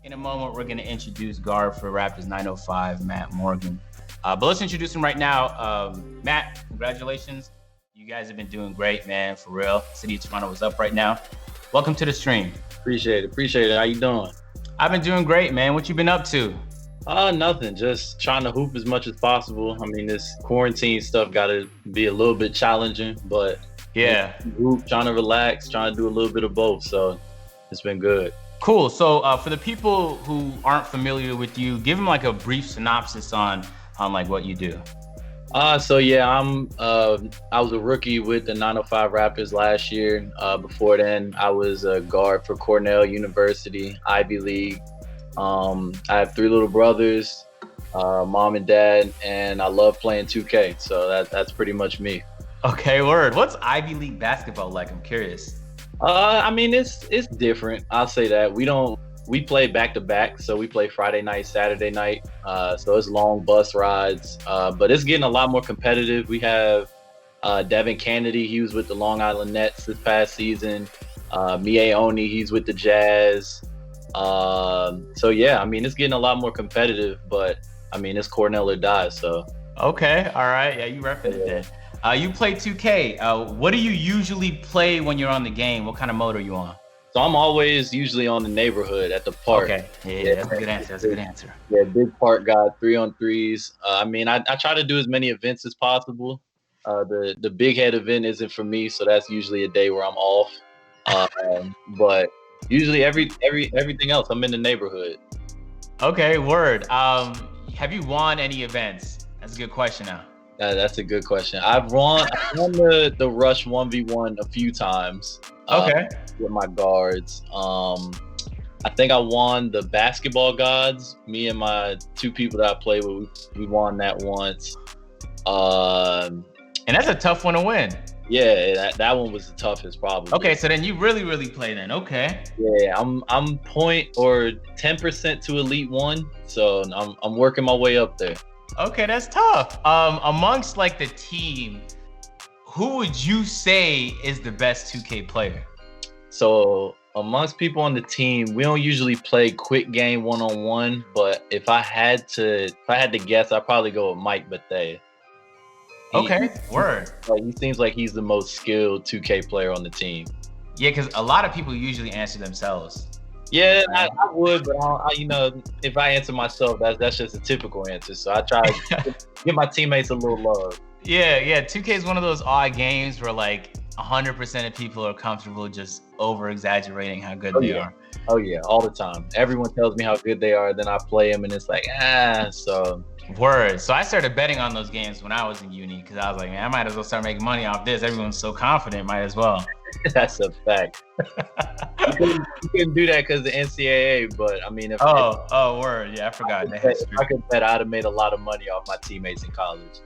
In a moment, we're going to introduce guard for Raptors 905, Matt Morgan. But let's introduce him right now. Matt, congratulations. You guys have been doing great, man, for real. City of Toronto is up right now. Welcome to the stream. Appreciate it. How you doing? I've been doing great, man. What you been up to? Nothing. Just trying to hoop as much as possible. I mean, this quarantine stuff got to be a little bit challenging, but yeah, hoop, trying to relax, trying to do a little bit of both. So it's been good. Cool. So for the people who aren't familiar with you, give them like a brief synopsis on like what you do. I was a rookie with the 905 Raptors last year. Before then, I was a guard for Cornell University, Ivy League. I have 3 little brothers, mom and dad, and I love playing 2K. So that's pretty much me. Okay, word. What's Ivy League basketball like? I'm curious. I mean, it's different. I'll say that. We play back to back, so we play Friday night, Saturday night. So it's long bus rides, but it's getting a lot more competitive. We have Devin Kennedy. He was with the Long Island Nets this past season. Mie Oni, he's with the Jazz. So yeah, I mean, it's getting a lot more competitive, but I mean, it's Cornell or die. So okay, all right, yeah, you repping it then. You play 2K. What do you usually play when you're on the game? What kind of mode are you on? So I'm always usually on the neighborhood at the park. Okay, yeah, that's a good answer. Yeah, big park guy, 3-on-3s. I mean, I try to do as many events as possible. The big head event isn't for me, so that's usually a day where I'm off. But usually everything else, I'm in the neighborhood. Okay, word. Have you won any events? That's a good question now. That's a good question. I've won the Rush 1v1 a few times. Okay. With my guards. I think I won the basketball gods. Me and my 2 people that I play with, we won that once. And that's a tough one to win. Yeah, that one was the toughest probably. Okay, so then you really play then. Okay. Yeah, I'm point or 10% to Elite 1, so I'm working my way up there. Okay, that's tough. Amongst like the team, who would you say is the best 2K player? So amongst people on the team, we don't usually play quick game 1-on-1, but if I had to guess, I'd probably go with Mike Bethea. Okay, word. He seems like he's the most skilled 2K player on the team. Yeah, because a lot of people usually answer themselves. Yeah, I would, but if I answer myself, that's just a typical answer. So I try to give my teammates a little love. Yeah. 2K is one of those odd games where like 100% of people are comfortable just over-exaggerating how good they are. Oh yeah, all the time. Everyone tells me how good they are, then I play them, and it's like, so. Word. So I started betting on those games when I was in uni because I was like, man, I might as well start making money off this. Everyone's so confident, might as well. That's a fact. You couldn't do that because of the NCAA, but I mean, if word. Yeah, I forgot. If I could bet, I'd have made a lot of money off my teammates in college.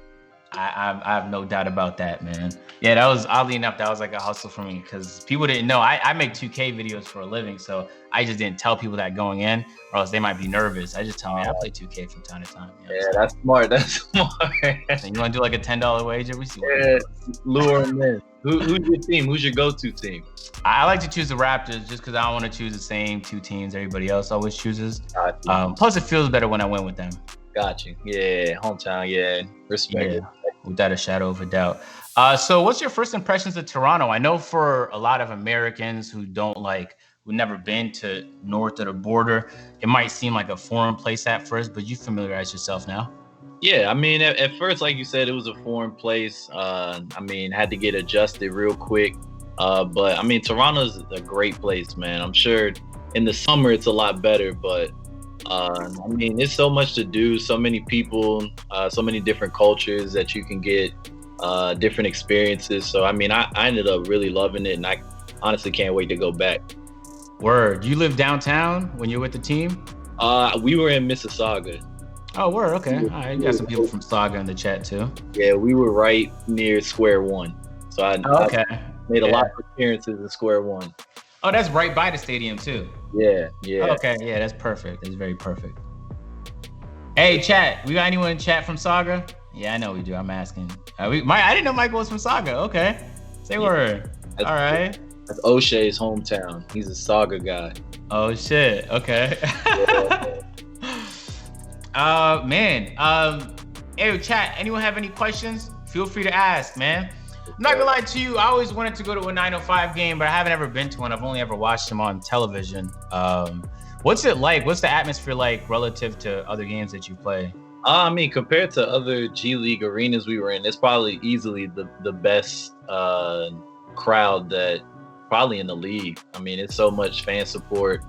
I have no doubt about that, man. Yeah, that was oddly enough, that was like a hustle for me because people didn't know. I make 2K videos for a living, so I just didn't tell people that going in, or else they might be nervous. I just tell them I play 2K from time to time. That's smart. And you want to do like a $10 wager? We see. Yeah, lure them in. Who's your team? Who's your go-to team? I like to choose the Raptors just because I don't want to choose the same 2 teams everybody else always chooses. Plus, it feels better when I win with them. Got you. Yeah, hometown. Yeah, respect. Yeah, without a shadow of a doubt. So what's your first impressions of Toronto? I know for a lot of Americans who've never been to north of the border, it might seem like a foreign place at first, but you familiarize yourself now. Yeah, I mean, at first, like you said, it was a foreign place. Had to get adjusted real quick. But I mean, Toronto's a great place, man. I'm sure in the summer it's a lot better, but there's so much to do, so many people, so many different cultures that you can get, different experiences. So, I mean, I ended up really loving it, and I honestly can't wait to go back. Word. You live downtown when you're with the team? We were in Mississauga. Oh, word. Okay. All right. You got some people from Saga in the chat too. Yeah, we were right near Square One. So I made a lot of appearances at Square One. Oh, that's right by the stadium too. Yeah. Okay, yeah, that's perfect. That's very perfect. Hey, chat. We got anyone in chat from Saga? Yeah, I know we do. I'm asking. I didn't know Michael was from Saga. Okay. Say word. All right. That's O'Shea's hometown. He's a Saga guy. Oh shit. Okay. Yeah. Man. Hey, chat. Anyone have any questions? Feel free to ask, man. I'm not gonna lie to you. I always wanted to go to a 905 game, but I haven't ever been to one. I've only ever watched them on television. What's it like? What's the atmosphere like relative to other games that you play? I mean, compared to other G League arenas we were in, it's probably easily the best crowd that probably in the league. I mean, it's so much fan support.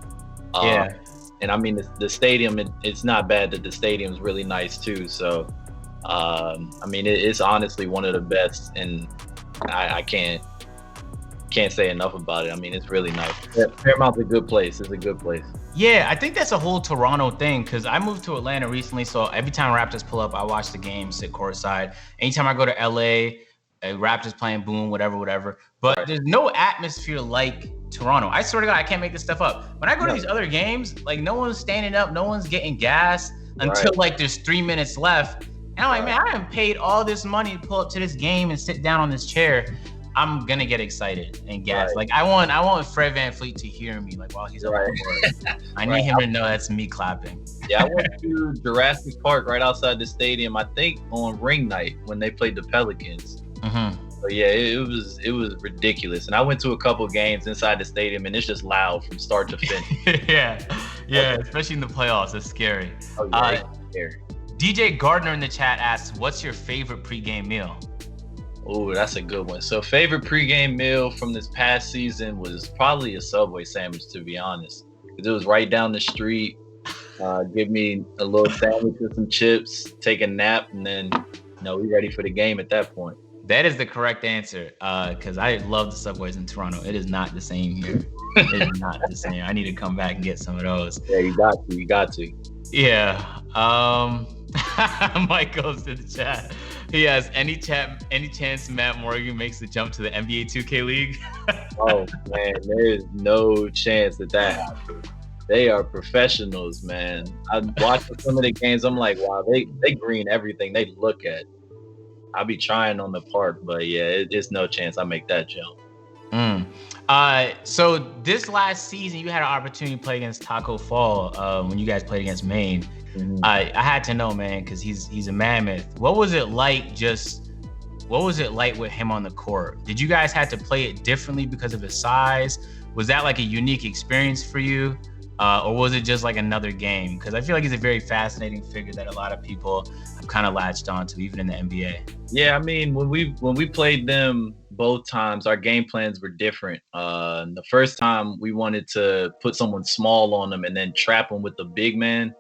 Yeah. And I mean, the stadium, it's not bad that the stadium's really nice too. So, I mean, it's honestly one of the best, and I can't say enough about it. I mean, it's really nice. Paramount's a good place. It's a good place. Yeah, I think that's a whole Toronto thing because I moved to Atlanta recently. So every time Raptors pull up, I watch the game, sit courtside. Anytime I go to LA, Raptors playing, boom, whatever. But There's no atmosphere like Toronto. I swear to God, I can't make this stuff up. When I go to these other games, like no one's standing up, no one's getting gas until like there's 3 minutes left. And I'm like, man, I haven't paid all this money to pull up to this game and sit down on this chair. I'm gonna get excited and gas. Like I want Fred VanVleet to hear me, like while he's up on the court. I need him to know that's me clapping. Yeah, I went to Jurassic Park right outside the stadium. I think on ring night when they played the Pelicans. So yeah, it was ridiculous. And I went to a couple games inside the stadium, and it's just loud from start to finish. yeah, especially in the playoffs. It's scary. Oh, yeah, it's scary. DJ Gardner in the chat asks, "What's your favorite pregame meal?" Oh, that's a good one. So favorite pregame meal from this past season was probably a Subway sandwich, to be honest. Because it was right down the street. Give me a little sandwich with some chips, take a nap, and then we ready for the game at that point. That is the correct answer. Because I love the Subways in Toronto. It is not the same here. It is not the same. I need to come back and get some of those. Yeah, you got to. Yeah. Mike goes to the chat. He has any chance Matt Morgan makes the jump to the NBA 2K League? Oh man, there is no chance that happens. They are professionals, man. I watch some of the games. I'm like, wow, they green everything they look at. I'll be trying on the park, but yeah, it's no chance I make that jump. So this last season, you had an opportunity to play against Taco Fall when you guys played against Maine. I had to know, man, because he's a mammoth. What was it like with him on the court? Did you guys have to play it differently because of his size? Was that like a unique experience for you? Or was it just like another game? Because I feel like he's a very fascinating figure that a lot of people have kind of latched onto, even in the NBA. Yeah, I mean, when we played them both times, our game plans were different. The first time we wanted to put someone small on them and then trap them with the big man.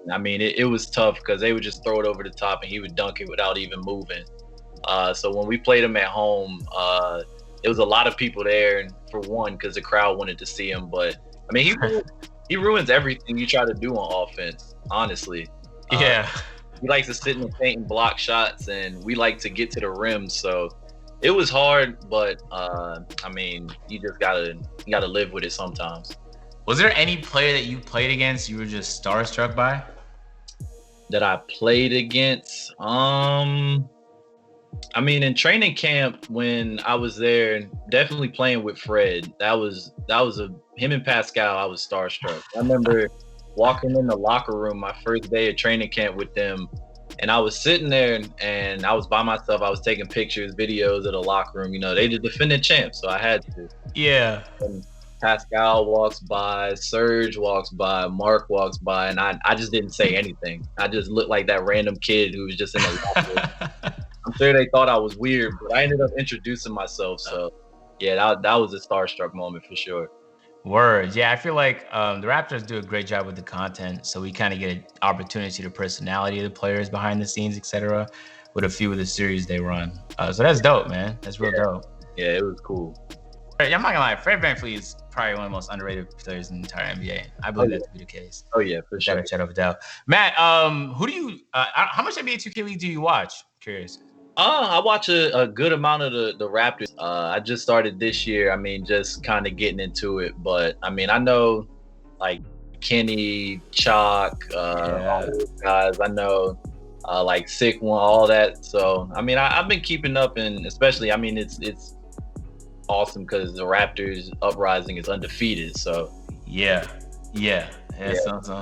I mean, it was tough because they would just throw it over the top and he would dunk it without even moving. So when we played him at home, there was a lot of people there, and for one, because the crowd wanted to see him. But I mean, he ruins everything you try to do on offense, honestly. Yeah. He likes to sit in the paint and block shots, and we like to get to the rim. So it was hard, but I mean, you just gotta live with it sometimes. Was there any player that you played against you were just starstruck by? That I played against? I mean, in training camp when I was there, definitely playing with Fred. That was him and Pascal. I was starstruck. I remember walking in the locker room my first day of training camp with them, and I was sitting there and I was by myself. I was taking pictures, videos of the locker room. They the defending champs, so I had to. Yeah. And Pascal walks by, Serge walks by, Mark walks by, and I just didn't say anything. I just looked like that random kid who was just in the locker room. I'm sure they thought I was weird, but I ended up introducing myself. So, yeah, that was a starstruck moment for sure. Words. Yeah, I feel like the Raptors do a great job with the content, so we kind of get an opportunity to see the personality of the players behind the scenes, etc., with a few of the series they run. So that's dope, man. That's real dope. Yeah, it was cool. I'm not gonna lie, Fred VanVleet is probably one of the most underrated players in the entire NBA. I believe that to be the case. Oh yeah, for sure. Shadow of a doubt. Matt, who do you? How much NBA 2K League do you watch? Curious. I watch a good amount of the Raptors. I just started this year. I mean, just kind of getting into it. But I mean, I know like Kenny, Chalk, all those guys. I know like Sick One, all that. So I mean, I've been keeping up, and especially, I mean, it's awesome because the Raptors Uprising is undefeated. So Yeah.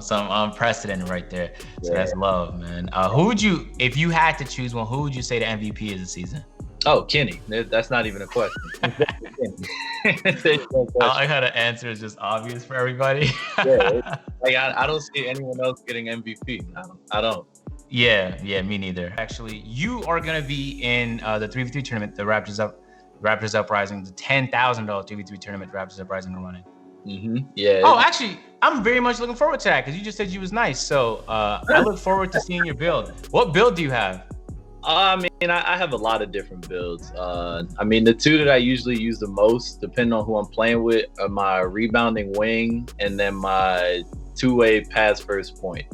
Some unprecedented right there. So that's love, man. Who would you, if you had to choose one, who would you say the MVP is this season? Oh, Kenny. That's not even a question. I like how the answer is just obvious for everybody. Like I don't see anyone else getting MVP. I don't. Yeah, me neither. Actually, you are gonna be in the 3v3 tournament, the Raptors Uprising, the $10,000 3v3 tournament, the Raptors Uprising are running. Yeah. Oh, actually, I'm very much looking forward to that because you just said you was nice. So I look forward to seeing your build. What build do you have? I mean, I have a lot of different builds. I mean, the two that I usually use the most, depending on who I'm playing with, are my rebounding wing and then my two-way pass first point.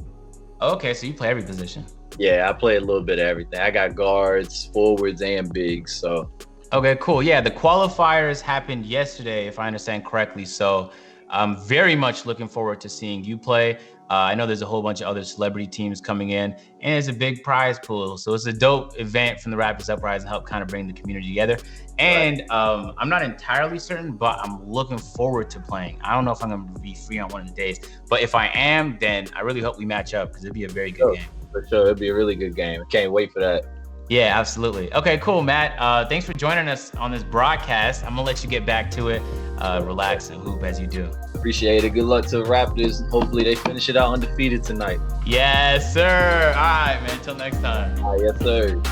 Okay, so you play every position. Yeah, I play a little bit of everything. I got guards, forwards, and bigs. So. Okay, cool. Yeah, the qualifiers happened yesterday, if I understand correctly. So I'm very much looking forward to seeing you play. I know there's a whole bunch of other celebrity teams coming in, and it's a big prize pool. So it's a dope event from the Raptors Uprising, help kind of bring the community together. And I'm not entirely certain, but I'm looking forward to playing. I don't know if I'm going to be free on one of the days, but if I am, then I really hope we match up because it'd be a very good game. For sure. It'd be a really good game. Can't wait for that. Yeah, absolutely. Okay, cool, Matt. Thanks for joining us on this broadcast. I'm going to let you get back to it. Relax and hoop as you do. Appreciate it. Good luck to the Raptors. Hopefully they finish it out undefeated tonight. Yes, sir. All right, man. Until next time. Yes, sir.